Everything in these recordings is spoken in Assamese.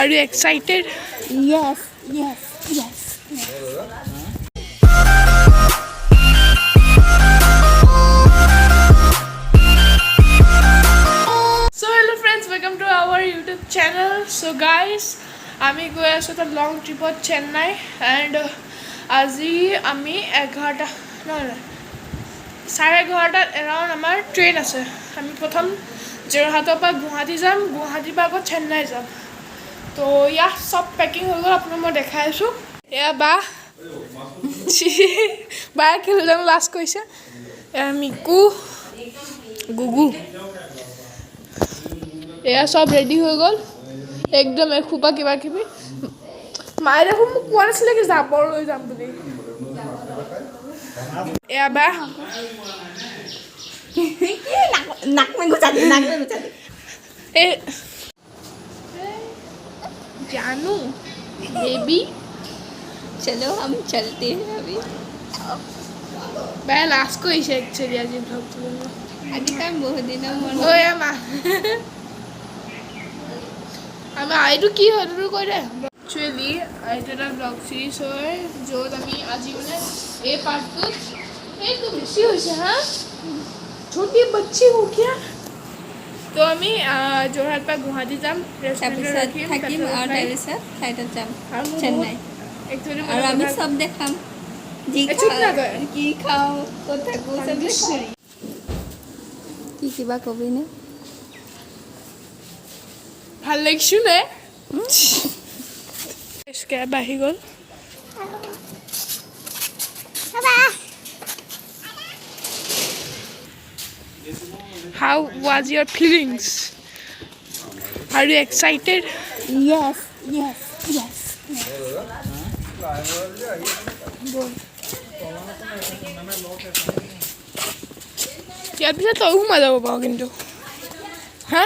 Are you excited? Yes. So hello friends, welcome to our YouTube channel. So guys, আমি গৈ আছো এটা লং ট্ৰিপত চেন্নাই এণ্ড আজি আমি 11:30 এৰাউণ্ড আমাৰ ট্ৰেইন আছে। আমি প্ৰথম যোৰহাটৰ পৰা গুৱাহাটী যাম, গুৱাহাটীৰ পৰা আকৌ চেন্নাই যাম। তো ইয়াত চব পেকিং হৈ গ'ল, আপোনাক মই দেখাই আছোঁ। এয়া বায়ে কি জানো লাষ্ট কৈছে, মিকু গুগু এয়া চব ৰেডি হৈ গ'ল একদম এখোপা কিবা কিবি। মায়ে দেখোন মোক কোৱা নাছিলে কি যাব লৈ যাম বুলি। এয়া বা ए जानू बेबी चलो हम चलते हैं अभी। मैं लास्ट को इसे एक्चुअली आज ब्लॉग चलूँगा आगे टाइम बहुत दिन मन ओ या माँ আমি আইটো কি হয় তোৰ কইৰে एक्चुअली আইটো এটা ব্লগ সিৰিজ হয় য'ত আমি আজি মানে এই পাৰ্টটোত এইটো বেছি হৈছে হা छोटी बच्ची हो क्या। तो আমি যোৰহাট পৰা গুৱাহাটী যাম, ৰেষ্টুৰেণ্টত থাকিম আৰু তাৰপিছত ফ্লাইটত যাম চেন্নাই। আৰু আমি চব দেখাম কি খাওঁ ক'ত থাকোঁ চব দেখাম। কি কিবা কবি নে? ভাল লাগিছো নে? স্কেব আহি গ'ল। How was your feelings? Are you excited? Yes. ইয়াৰ পিছত তই সোমাই যাব পাৰ কিন্তু হা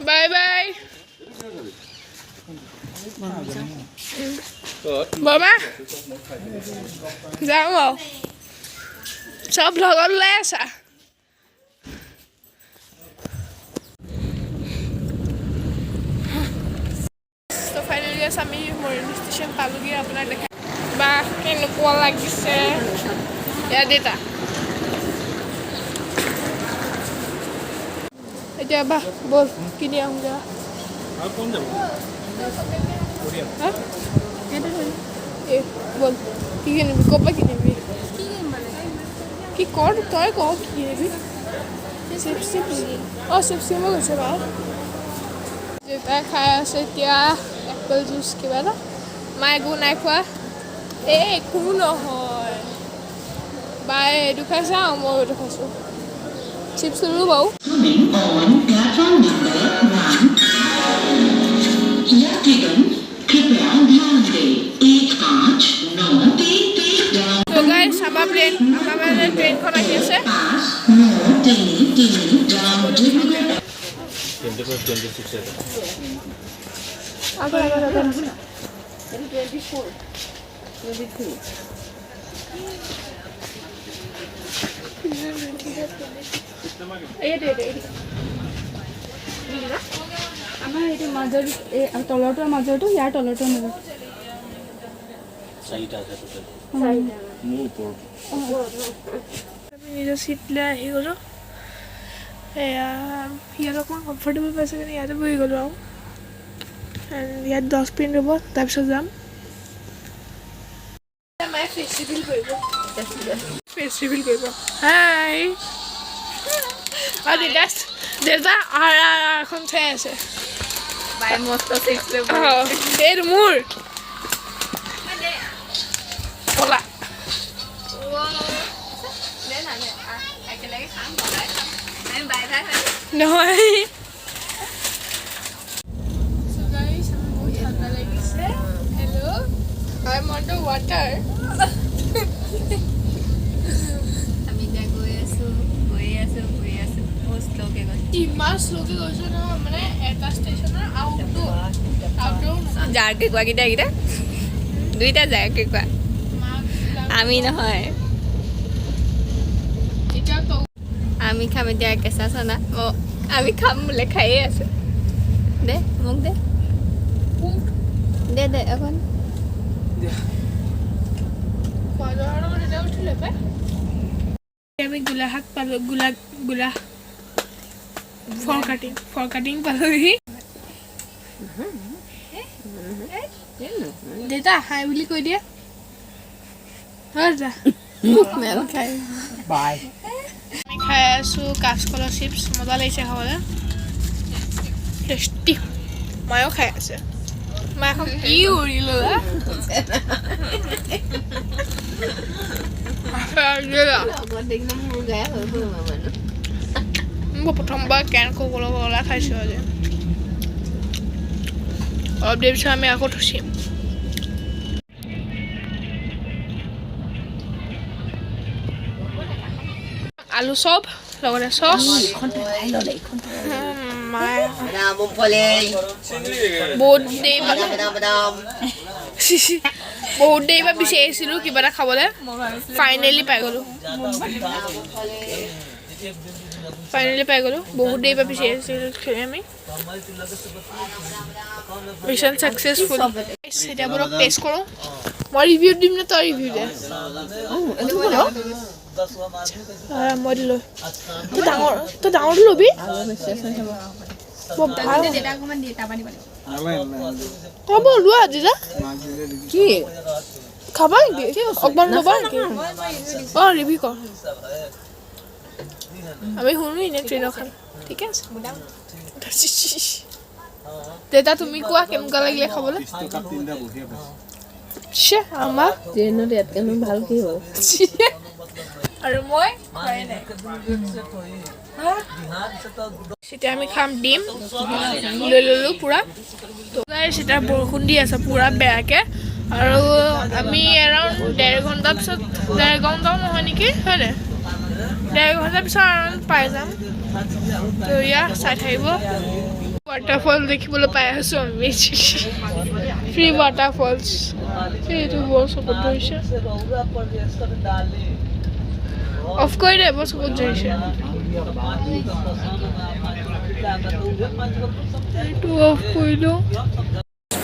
বাই বাই বাবা যাওঁ আৰু চব লগত লৈ আছা। তো ফাইনেলি আমি মৰিগাঁও ষ্টেচন পালোগৈ। আপোনাক দেখাই বা কেনেকুৱা লাগিছে ইয়াত দেতা এতিয়া বা বল কিনি আহোঁগৈ। বল কি কিনিবি ক'ৰ পৰা কিনিবি কি কৰ তই ক কি কিনিবি। অঁ চিপছ কিনিব গৈছে বাৰু। দেউতাই খাই আছে এতিয়া এপল জুচ কিবা এটা, মায়ে একো নাই খোৱা। একো নহয় বাই এইটো খাইছে আৰু মই এইটো খাইছোঁ। চিপছ ল'লোঁ বাৰু। তো গাইছ আমাৰ মানে ট্ৰেইনখন আহি আছে। আমাৰ এইটো মাজৰ তলৰটোৰ মাজৰটো ইয়াৰ তলৰটোৰ মাজত আমি নিজৰ চিট লৈ আহি গ'লোঁ। এয়া ইয়াত অকণমান কমফৰ্টেবল পাইছোঁ কিন্তু ইয়াতে বহি গ'লোঁ আৰু ইয়াত 10 মিনিট ৰ'ব তাৰপিছত যাম। মায়ে ফেচ ৰিভিল কৰিব হাই আৰু দেউতা এখন চাই আছে। এইটো মোৰ কলা নহয়। বহুত ঠাণ্ডা লাগিছে। Hello' I want the water. আমি এতিয়া গৈ আছোঁ বহুত শ্ল'কে গৈছোঁ। ইমান শ্ল'কে গৈছোঁ নহয় মানে এটা ষ্টেচনৰ আউটডোৰ যাৰকে কোৱা কেইটা দুইটা যাৰকে কোৱা আমি নহয়। আমি খাম এতিয়া কেঁচা চানা। আমি খাম বোলে খায়ে আছোঁ দে মোক দে দে এখন আমি গোলাঘাট পালো গোলা ফল কাটিং পালোহি দেউতা হাই বুলি কৈ দিয়া হয় দেউতা বাই আমি খাই আছো কাঁচকলৰ চিপছ মজা লাগিছে খাবলৈ টেষ্টি মায়েও খাই আছে মায়ে এখন কি উৰিলো মই প্ৰথমবাৰ কেন কলা খাইছো আজি অলপ দেৰি পিছত আমি আকৌ থৈছিম আলু চপ লগতে চচ মায়ে বহুত দেৰি পৰা বিচাৰি আহিছিলো কিবা এটা খাবলৈ ফাইনেলি পাই গলো বহুত দেৰি পৰা বিচাৰি আহিছিলো আমি মিছন সাকসেসফুল এতিয়া বলক টেষ্ট কৰো মই ৰিভিউ দিম না তই ৰিভিউ দে মই দিলো তই ডাঙৰটো ল'বি হ'ব লোৱা দিদা কি খাবা নেকি অকমান ল'বা নেকি অঁ ৰিভিউ কৰ আমি শুনো এনে ট্ৰেইনৰ খাম ঠিক আছে দেউতা তুমি কোৱা কেনেকুৱা লাগিলে খাবলৈ আমাৰ ট্ৰেইনত ইয়াতকৈ ভাল কি হ'ব আৰু মই এতিয়া আমি খাম ডিম লৈ ল'লোঁ পূৰা এতিয়া বৰষুণ দি আছে পূৰা বেয়াকৈ আৰু আমি এৰাউণ্ড 1.5 ঘণ্টাৰ পিছত 1.5 ঘণ্টাও নহয় নেকি হয়নে 1.5 ঘণ্টাৰ পিছত এৰাউণ্ড পাই যাম তো ইয়াৰ চাই থাকিব ৱাটাৰফল দেখিবলৈ পাই আছোঁ আমি ফ্ৰী ৱাটাৰফলছ এইটো বৰ চকুত ধৰিছে অফ কৰি দে বৰ চকুত ধৰিছে এইটো অফ কৰিলোঁ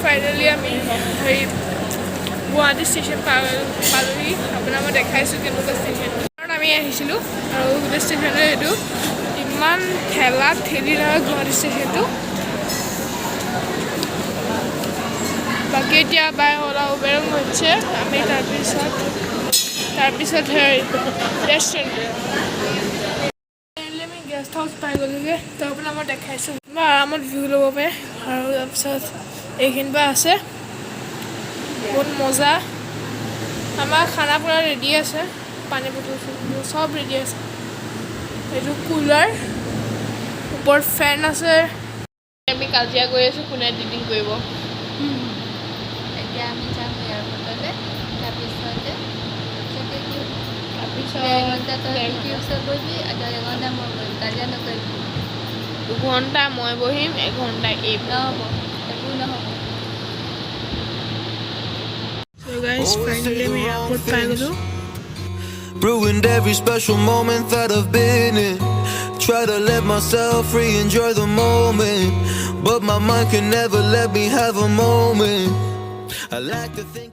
ফাইনেলি আমি হেৰি গুৱাহাটী ষ্টেচন পালোহি আপোনাৰ মই দেখাইছোঁ কেনেকুৱা ষ্টেচন কাৰণ আমি আহিছিলোঁ আৰু গোটেই ষ্টেচনটো এইটো ইমান ঠেলা ঠেলি নহয় গুৱাহাটী ষ্টেচনটো বাকী এতিয়া বাই ওলা উবেৰং হৈছে আমি তাৰপিছত হেৰি ৰেষ্টুৰেণ্ট আমি গেষ্ট হাউচ পাই গ'লোগৈ তো আপোনাৰ মই দেখাইছোঁ মই আৰামত ভিউ ল'ব পাৰে আৰু তাৰপিছত এইখিনি পৰা আছে বহুত মজা আমাৰ খানা পুৰা ৰেডি আছে পানী বটল চব ৰেডি আছে এইটো কুলাৰ ওপৰত ফেন আছে আমি কাজিয়া কৰি আছোঁ কোনে এডিটিং কৰিব এতিয়া আমি যাম এয়াৰপৰ্টলৈ দুঘণ্টা মই বহিম 1 ঘণ্টা এই নহ'ব একো নহ'ব So guys, finally আমি এয়াৰপৰ্ট পাই গ'লো Ruined every special moment that I've been in. Try to let myself free, enjoy the moment, but my mind can never let me have a moment. I like to think